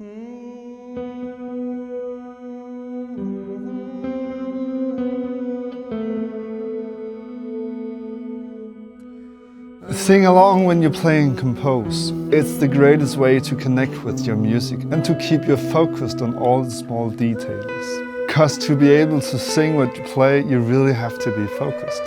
Sing along when you play and compose. It's the greatest way to connect with your music and to keep you focused on all the small details. Because to be able to sing what you play, you really have to be focused.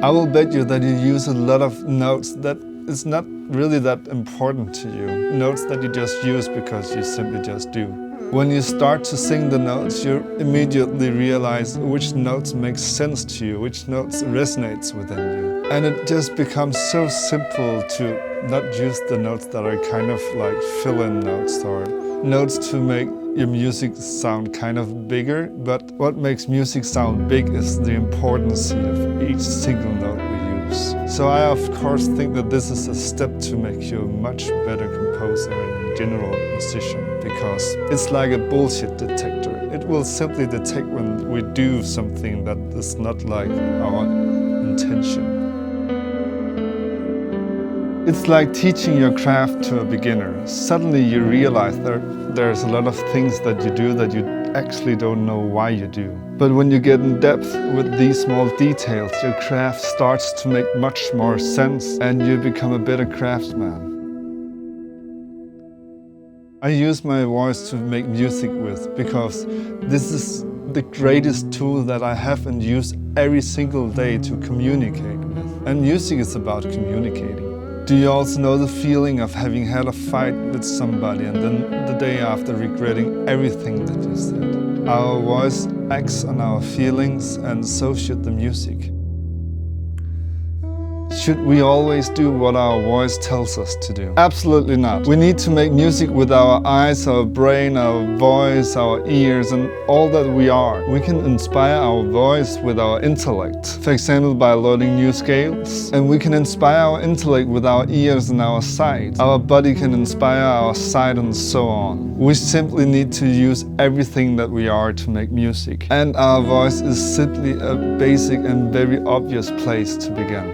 I will bet you that you use a lot of notes that is not really that important to you. Notes that you just use because you simply just do. When you start to sing the notes, you immediately realize which notes make sense to you, which notes resonates within you. And it just becomes so simple to not use the notes that are kind of like fill-in notes or notes to make your music sound kind of bigger. But what makes music sound big is the importance of each single note we use. So I of course think that this is a step to make you a much better composer and general musician, because it's like a bullshit detector. It will simply detect when we do something that is not like our intention. It's like teaching your craft to a beginner. Suddenly you realize there's a lot of things that you do that you actually don't know why you do. But when you get in depth with these small details, your craft starts to make much more sense and you become a better craftsman. I use my voice to make music with because this is the greatest tool that I have and use every single day to communicate with. And music is about communicating. Do you also know the feeling of having had a fight with somebody and then the day after regretting everything that you said? Our voice acts on our feelings and so should the music. Should we always do what our voice tells us to do? Absolutely not. We need to make music with our eyes, our brain, our voice, our ears, and all that we are. We can inspire our voice with our intellect, for example by learning new scales. And we can inspire our intellect with our ears and our sight. Our body can inspire our sight and so on. We simply need to use everything that we are to make music. And our voice is simply a basic and very obvious place to begin.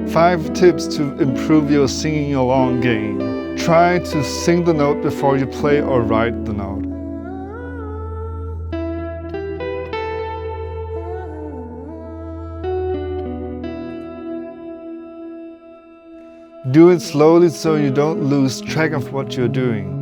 5 tips to improve your singing along game. Try to sing the note before you play or write the note. Do it slowly so you don't lose track of what you're doing.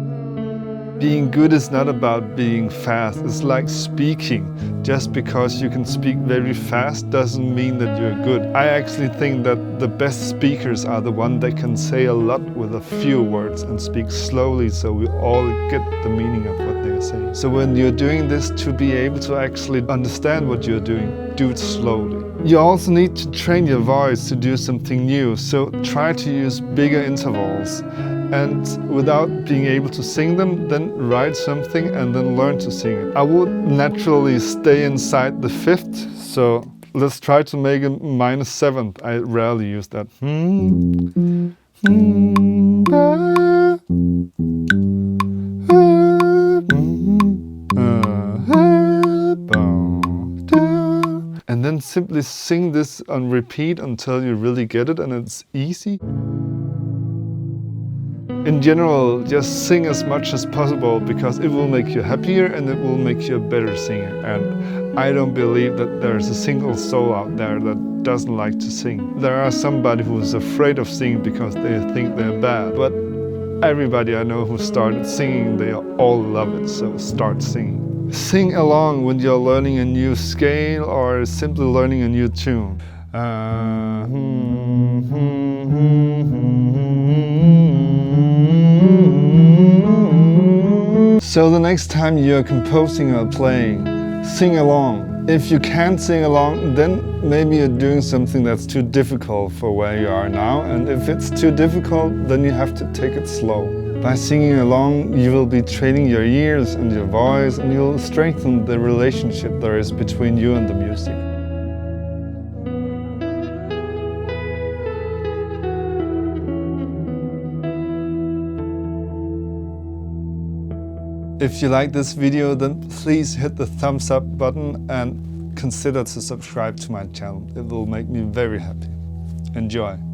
Being good is not about being fast, it's like speaking. Just because you can speak very fast doesn't mean that you're good. I actually think that the best speakers are the ones that can say a lot with a few words and speak slowly so we all get the meaning of what they're saying. So when you're doing this, to be able to actually understand what you're doing, do it slowly. You also need to train your voice to do something new, so try to use bigger intervals. And without being able to sing them, then write something and then learn to sing it. I would naturally stay inside the 5th, so let's try to make a -7th. I rarely use that. And then simply sing this on repeat until you really get it and it's easy. In general, just sing as much as possible because it will make you happier and it will make you a better singer. And I don't believe that there's a single soul out there that doesn't like to sing. There are somebody who's afraid of singing because they think they're bad. But everybody I know who started singing, they all love it, so start singing. Sing along when you're learning a new scale or simply learning a new tune. So the next time you're composing or playing, sing along. If you can't sing along, then maybe you're doing something that's too difficult for where you are now. And if it's too difficult, then you have to take it slow. By singing along, you will be training your ears and your voice, and you'll strengthen the relationship there is between you and the music. If you like this video, then please hit the thumbs up button and consider to subscribe to my channel. It will make me very happy. Enjoy.